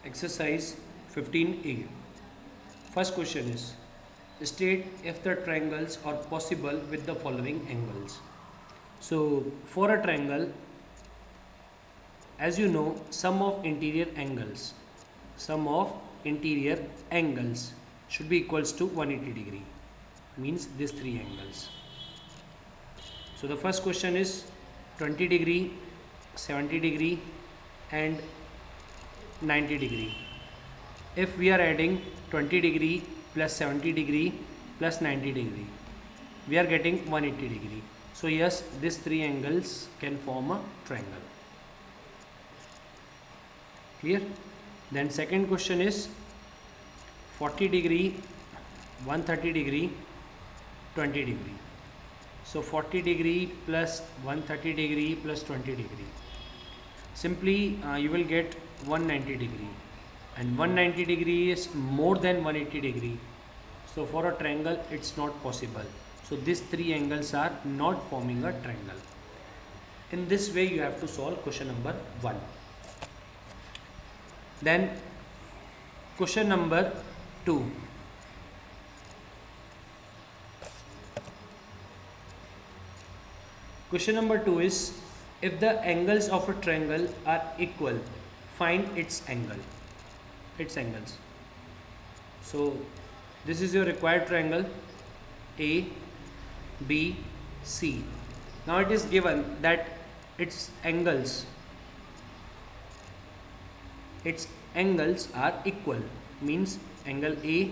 Exercise 15A. First question is, state if the triangles are possible with the following angles. So for a triangle, as you know, sum of interior angles should be equals to 180 degree, means these three angles. So the first question is 20 degree, 70 degree and 90 degree. If we are adding 20 degree plus 70 degree plus 90 degree, we are getting 180 degree. So yes, these three angles can form a triangle. Clear? Then second question is 40 degree, 130 degree, 20 degree. So 40 degree plus 130 degree plus 20 degree. Simply you will get 190 degree, and 190 degree is more than 180 degree. So for a triangle it's not possible. So these three angles are not forming a triangle. In this way you have to solve question number 1. Then question number 2. Question number 2 is, if the angles of a triangle are equal, find its angles. So this is your required triangle A, B, C. Now it is given that its angles are equal, means angle A,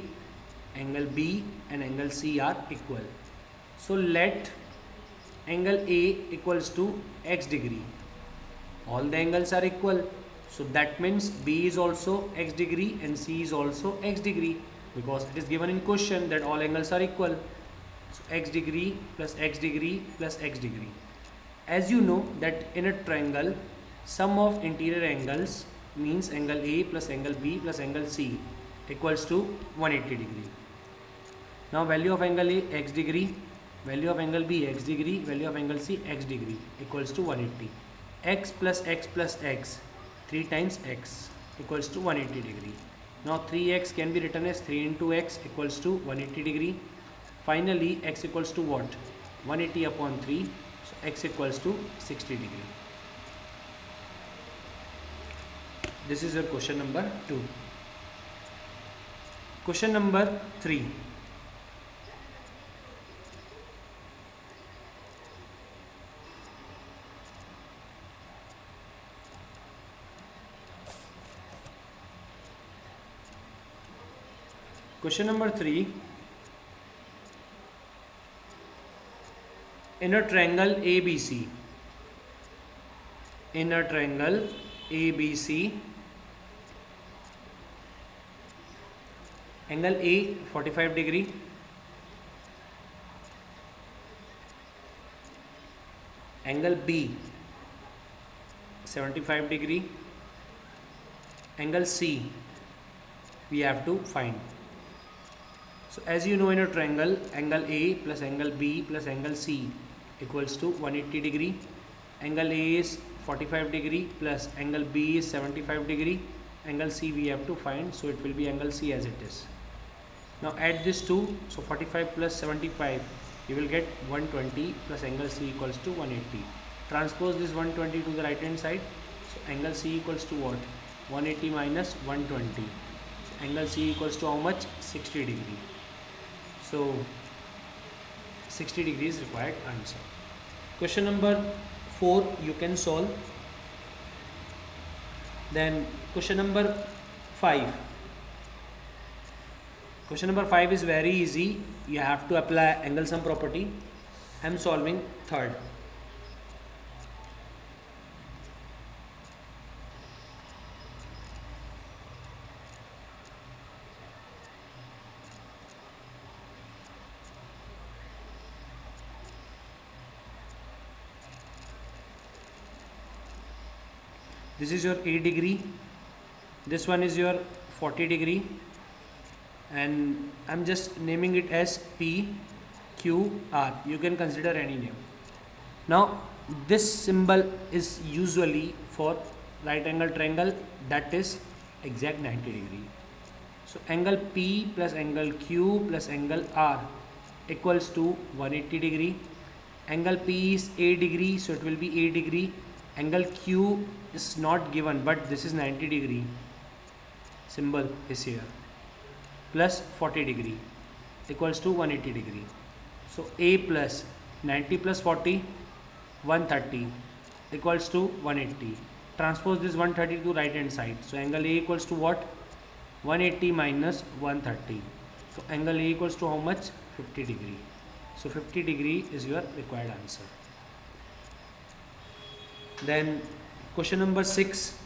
angle B and angle C are equal. So let angle A equals to x degree. All the angles are equal, so that means B is also x degree and C is also x degree, because it is given in question that all angles are equal. So x degree plus x degree plus x degree. As you know that in a triangle, sum of interior angles means angle A plus angle B plus angle C equals to 180 degree. Now value of angle A x degree, value of angle B x degree, value of angle C x degree equals to 180. X plus x plus x, 3 times x equals to 180 degree. Now 3x can be written as 3 into x equals to 180 degree. Finally x equals to what? 180 upon 3, so x equals to 60 degree. This is your question number 2. Question number 3. Question number 3. In a triangle ABC, angle A 45 degree, angle B 75 degree, angle C we have to find. So as you know, in a triangle, angle A plus angle B plus angle C equals to 180 degree. Angle A is 45 degree plus angle B is 75 degree. Angle C we have to find, so it will be angle C as it is. Now add this two, so 45 plus 75, you will get 120 plus angle C equals to 180. Transpose this 120 to the right hand side, so angle C equals to what? 180 minus 120. So angle C equals to how much? 60 degree. So 60 degrees required answer. Question number 4 you can solve. Then question number 5. Question number 5 is very easy. You have to apply angle sum property. I am solving third. This is your A degree, this one is your 40 degree, and I'm just naming it as P, Q, R. You can consider any name. Now this symbol is usually for right angle triangle, that is exact 90 degree. So angle P plus angle Q plus angle R equals to 180 degree. Angle P is A degree, so it will be A degree. Angle Q is not given, but this is 90 degree. Symbol is here. Plus 40 degree equals to 180 degree. So A plus 90 plus 40, 130 equals to 180. Transpose this 130 to right hand side. So angle A equals to what? 180 minus 130. So angle A equals to how much? 50 degree. So 50 degree is your required answer. Then question number 6.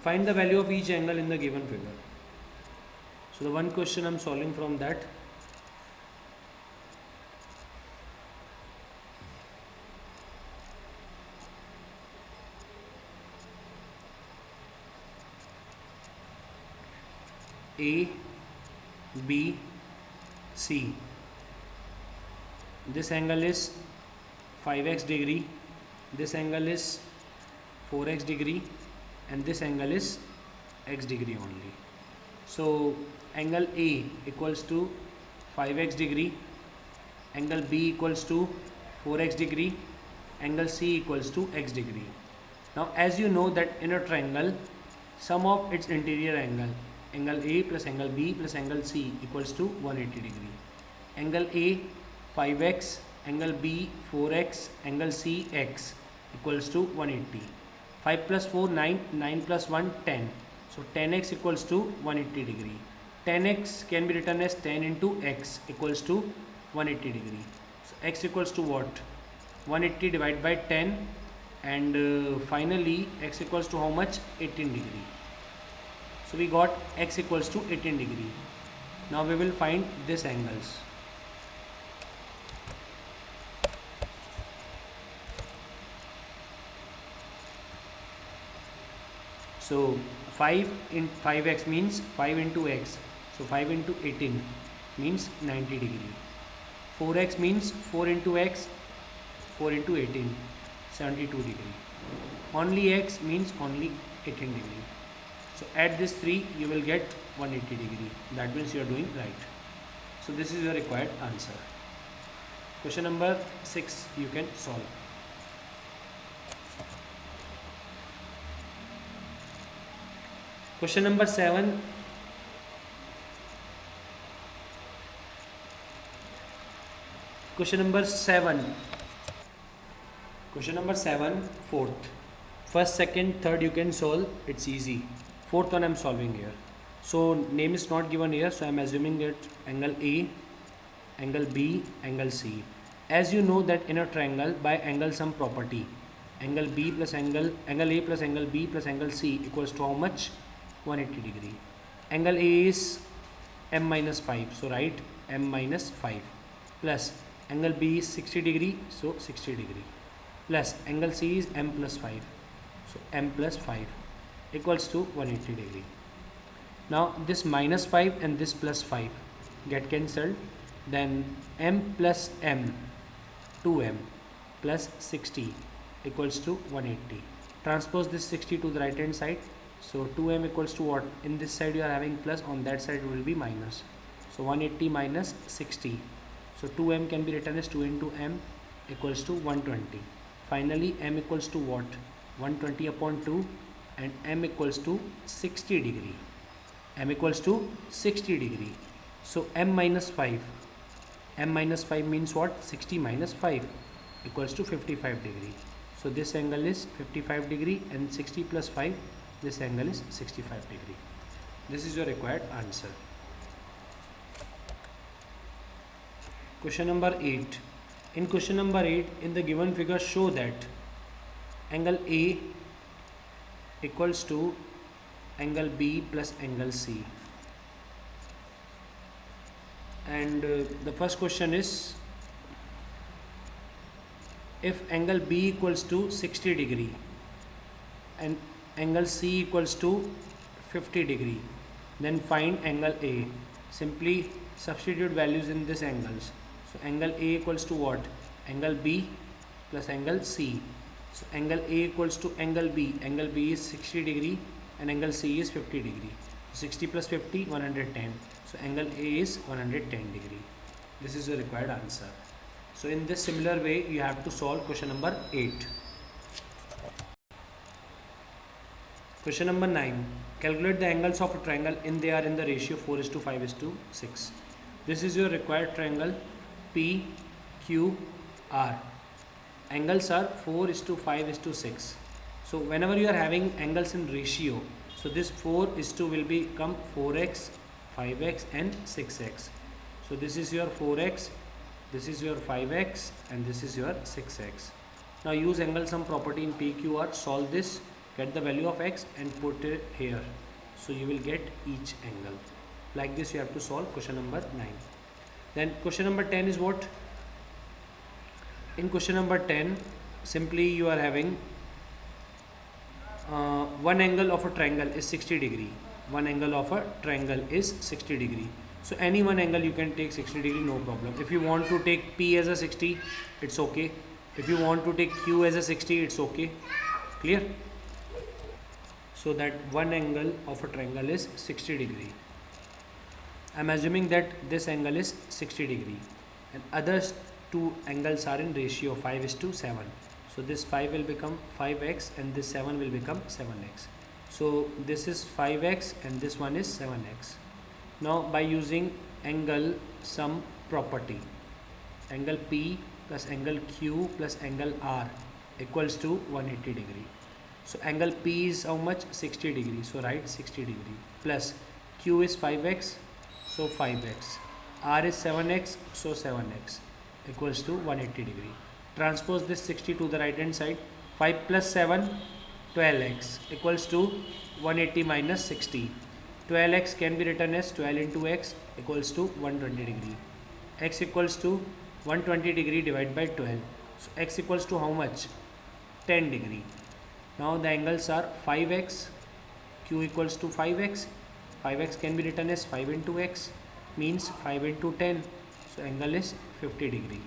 Find the value of each angle in the given figure. So the one question I'm solving from that. A, B, C. This angle is 5x degree, this angle is 4x degree, and this angle is x degree only. So angle A equals to 5x degree, angle B equals to 4x degree, angle C equals to x degree. Now as you know that in a triangle, sum of its interior angle A plus angle B plus angle C equals to 180 degree. Angle A 5x, angle B 4x, angle C x equals to 180. 5 plus 4 9, 9 plus 1 10. So 10x equals to 180 degree. 10x can be written as 10 into x equals to 180 degree. So x equals to what? 180 divided by 10, and finally x equals to how much? 18 degree. So we got x equals to 18 degree. Now we will find these angles. So 5 in 5x means 5 into x. So 5 into 18 means 90 degree. 4x means 4 into x, 4 into 18, 72 degree. Only x means only 18 degree. So add this 3, you will get 180 degree. That means you are doing right. So this is your required answer. Question number 6 you can solve. Question number 7. Question number 7. Question number 7, fourth. First, second, third you can solve. It's easy. Fourth one I'm solving here. So name is not given here. So I'm assuming that angle A, angle B, angle C. As you know that in a triangle by angle sum property, angle B plus angle A plus angle B plus angle C equals to how much? 180 degree. Angle A is m minus 5, so write m minus 5, plus angle B is 60 degree, so 60 degree, plus angle C is m plus 5, so m plus 5 equals to 180 degree. Now this minus 5 and this plus 5 get cancelled, then m plus m, 2m plus 60 equals to 180. Transpose this 60 to the right hand side. So 2m equals to what? In this side you are having plus, on that side will be minus. So 180 minus 60. So 2m can be written as 2 into m equals to 120. Finally m equals to what? 120 upon 2, and m equals to 60 degree. M equals to 60 degree. So m minus 5. M minus 5 means what? 60 minus 5 equals to 55 degree. So this angle is 55 degree, and 60 plus 5, this angle is 65 degree. This is your required answer. Question number 8. In question number 8, in the given figure, show that angle A equals to angle B plus angle C. And the first question is, if angle B equals to 60 degree and angle C equals to 50 degree, then find angle A. Simply substitute values in this angles. So angle A equals to what? Angle B plus angle C. So angle A equals to angle B. Angle B is 60 degree and angle C is 50 degree. 60 plus 50, 110. So angle A is 110 degree. This is the required answer. So in this similar way, you have to solve question number 8. Question number 9. Calculate the angles of a triangle in they are in the ratio 4:5:6. This is your required triangle PQR. Angles are 4:5:6. So whenever you are having angles in ratio, so this 4:2 will become 4x, 5x and 6x. So this is your 4x, this is your 5x and this is your 6x. Now use angle sum property in PQR, solve this, get the value of x and put it here. So you will get each angle. Like this you have to solve question number 9. Then question number 10 is what? In question number 10, simply you are having one angle of a triangle is 60 degree. One angle of a triangle is 60 degree. So any one angle you can take 60 degree, no problem. If you want to take P as a 60, it's okay. If you want to take Q as a 60, it's okay. Clear? So that one angle of a triangle is 60 degree. I am assuming that this angle is 60 degree and others two angles are in ratio 5:7. So this 5 will become 5x and this 7 will become 7x. So this is 5x and this one is 7x. Now by using angle sum property, angle P plus angle Q plus angle R equals to 180 degree. So angle P is how much? 60 degree. So write 60 degree plus Q is 5x. So 5x. R is 7x. So 7x equals to 180 degree. Transpose this 60 to the right hand side. 5 plus 7, 12x equals to 180 minus 60. 12x can be written as 12 into x equals to 120 degree. X equals to 120 degree divided by 12. So x equals to how much? 10 degree. Now the angles are 5x, Q equals to 5x. 5x can be written as 5 into x, means 5 into 10. So angle is 50 degree.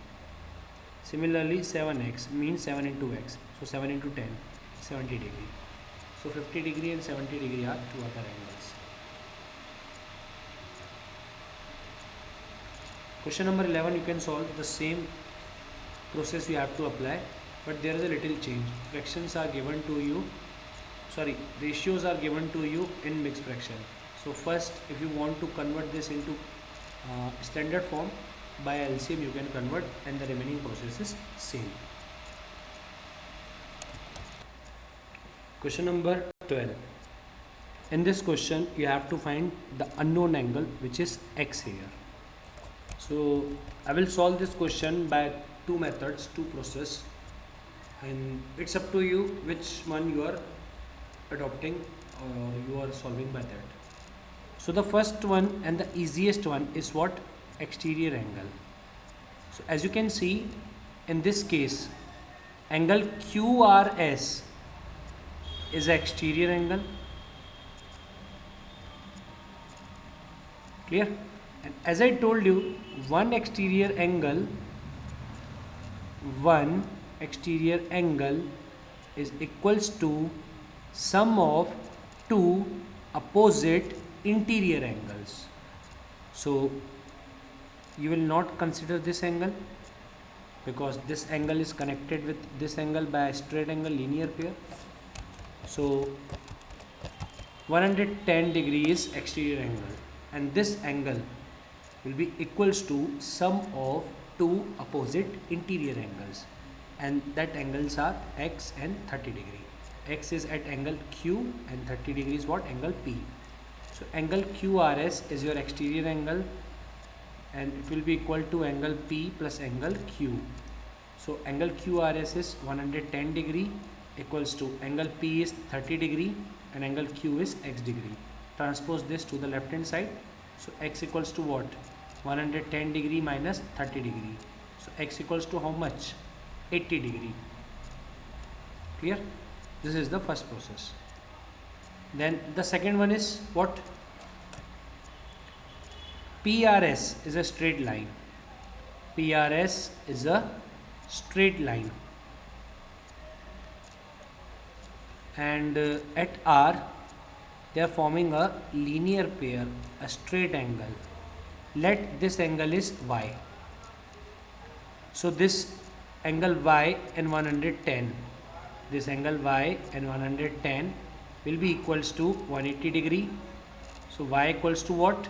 Similarly 7x means 7 into x. So 7 into 10, 70 degree. So 50 degree and 70 degree are two other angles. Question number 11, you can solve the same process you have to apply, but there is a little change. Fractions are given to you, ratios are given to you in mixed fraction. So first, if you want to convert this into standard form, by LCM you can convert and the remaining process is same. Question number 12. In this question, you have to find the unknown angle which is x here. So I will solve this question by two methods, two process, and it's up to you which one you are adopting or you are solving by that. So the first one and the easiest one is what? Exterior angle. So as you can see, in this case, angle QRS is exterior angle. Clear? And as I told you, one exterior angle is equals to sum of two opposite interior angles. So you will not consider this angle because this angle is connected with this angle by a straight angle linear pair. So 110 degree is exterior angle and this angle will be equals to sum of two opposite interior angles, and that angles are x and 30 degree. X is at angle Q and 30 degree is what? Angle P. So angle QRS is your exterior angle and it will be equal to angle P plus angle Q. So angle QRS is 110 degree equals to angle P is 30 degree and angle Q is x degree. Transpose this to the left hand side. So x equals to what? 110 degree minus 30 degree. So x equals to how much? 80 degree. Clear? This is the first process. Then the second one is what? PRS is a straight line. PRS is a straight line. And at R, they are forming a linear pair, a straight angle. Let this angle is Y. So this angle Y and 110, this angle Y and 110 will be equals to 180 degree. So Y equals to what?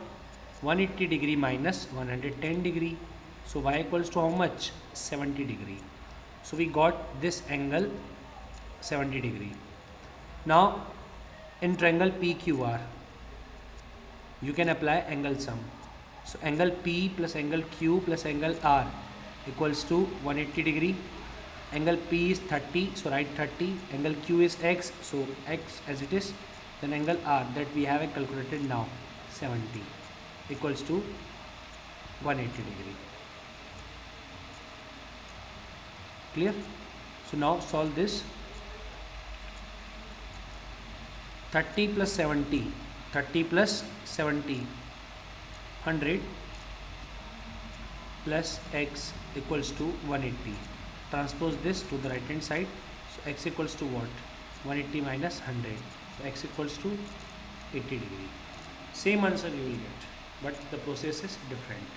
180 degree minus 110 degree. So Y equals to how much? 70 degree. So we got this angle 70 degree. Now in triangle PQR, you can apply angle sum. So angle P plus angle Q plus angle R equals to 180 degree. Angle P is 30, so write 30. Angle Q is X, so X as it is. Then angle R that we have calculated now, 70, equals to 180 degree. Clear? So now solve this. 30 plus 70, 30 plus 70, 100 plus X equals to 180. Transpose this to the right hand side. So X equals to what? 180 minus 100. So X equals to 80 degree. Same answer you will get, but the process is different.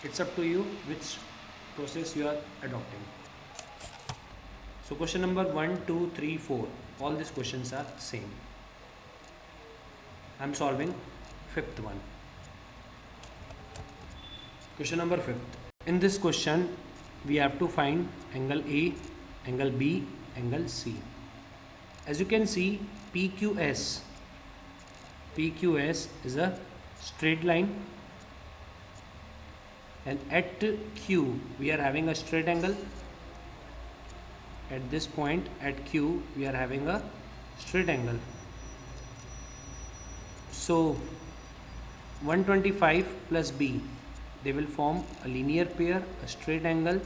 It's up to you which process you are adopting. So question number 1, 2, 3, 4. All these questions are same. I am solving fifth one. Question number 5th. In this question, we have to find angle A, angle B, angle C. As you can see, PQS is a straight line, and at Q we are having a straight angle. At this point at Q we are having a straight angle. So 125 plus B, they will form a linear pair, a straight angle.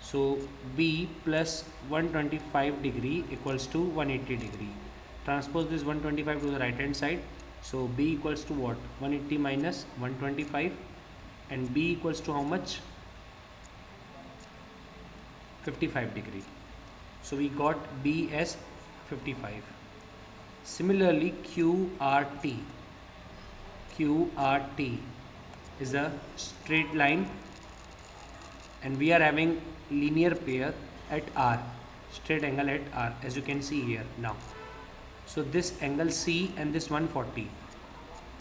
So B plus 125 degree equals to 180 degree. Transpose this 125 to the right hand side. So B equals to what? 180 minus 125, and B equals to how much? 55 degree. So we got B as 55. Similarly, QRT is a straight line, and we are having linear pair at R, straight angle at R, as you can see here now. So this angle C and this 140,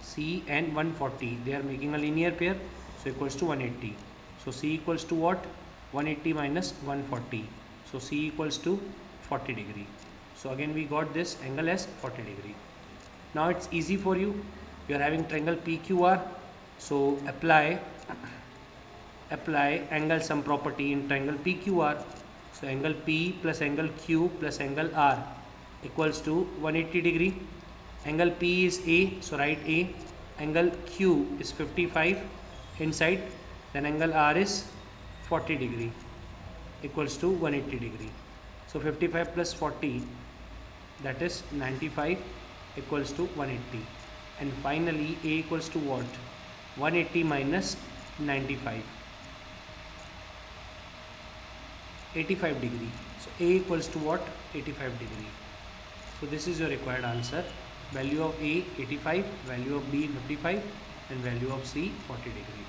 C and 140, they are making a linear pair, so equals to 180. So C equals to what? 180 minus 140. So C equals to 40 degree. So again we got this angle as 40 degree. Now it's easy for you. You are having triangle PQR. So apply angle sum property in triangle PQR. So angle P plus angle Q plus angle R equals to 180 degree. Angle P is A, so write A. Angle Q is 55 inside. Then angle R is 40 degree equals to 180 degree. So 55 plus 40, that is 95, equals to 180. And finally A equals to what? 180 minus 95, 85 degree. So A equals to what? 85 degree. So this is your required answer. Value of A 85, value of B 55, and value of C 40 degree.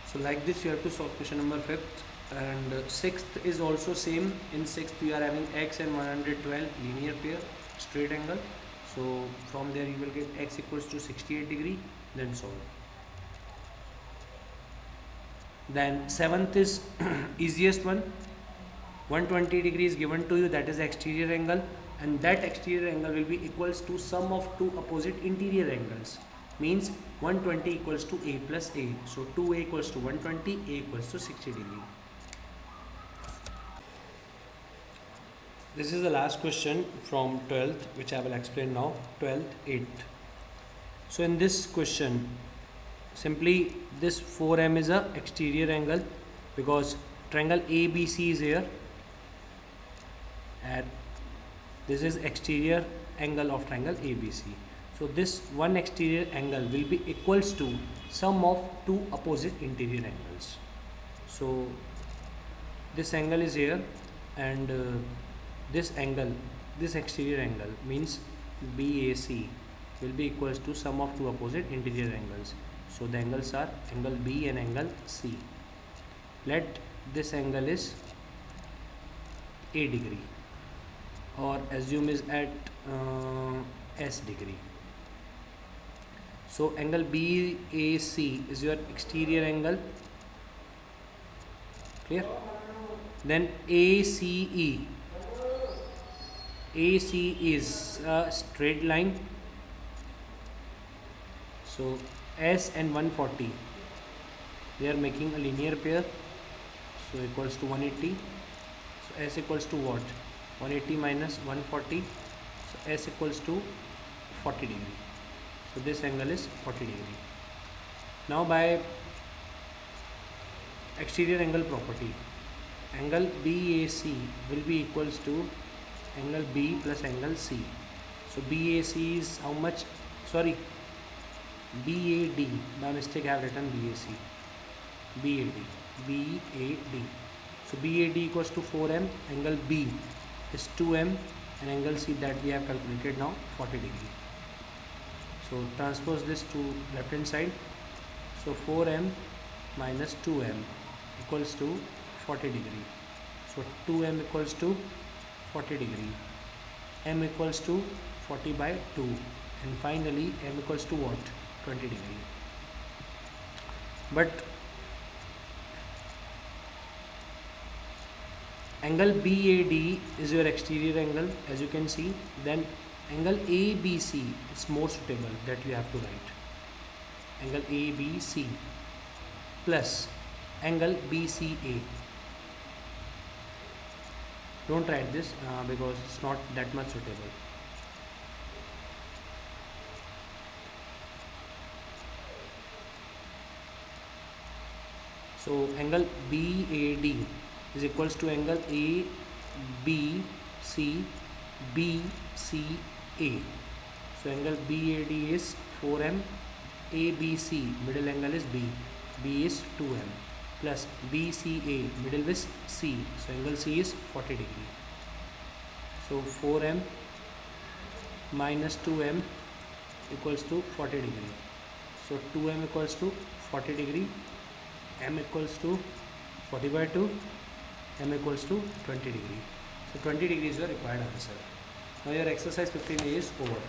So like this you have to solve question number 5th. And 6th is also same. In 6th we are having X and 112 linear pair, straight angle. So from there you will get X equals to 68 degree, then solve. Then 7th is easiest one. 120 degree is given to you, that is exterior angle, and that exterior angle will be equals to sum of two opposite interior angles. Means 120 equals to A plus A. So 2A equals to 120, A equals to 60 degree. This is the last question from 12th, which I will explain now. 12th, 8th. So in this question, simply this 4M is a exterior angle, because triangle ABC is here, and this is exterior angle of triangle ABC. So this one exterior angle will be equals to sum of two opposite interior angles. So this angle is here, and this angle, this exterior angle means BAC will be equals to sum of two opposite interior angles. So the angles are angle B and angle C. Let this angle is A degree, or assume is at S degree. So angle BAC is your exterior angle, clear? Then ACE is a straight line. So S and 140, they are making a linear pair, so equals to 180. So S equals to what? 180 minus 140, so S equals to 40 degree. So this angle is 40 degree. Now by exterior angle property, angle BAC will be equals to angle B plus angle C. So BAC is how much? Sorry, BAD. By mistake I have written BAC. BAD. So BAD equals to 4M. Angle B is 2M, and angle C that we have calculated now 40 degree. So transpose this to left hand side. So 4M minus 2M equals to 40 degree. So 2M equals to 40 degree. M equals to 40 by 2. And finally M equals to what? 20 degree. But angle BAD is your exterior angle, as you can see. Then angle ABC is more suitable, that you have to write. Angle ABC plus angle BCA. Don't write this because it's not that much suitable. So angle BAD is equals to angle ABC BCA. So angle BAD is 4M, ABC middle angle is B is 2M, plus BCA middle is C. So angle C is 40 degree. So 4M minus 2M equals to 40 degree. So 2M equals to 40 degree. M equals to 40 by 2. M equals to 20 degree. So 20 degree is your required answer. Now your exercise 15A is over.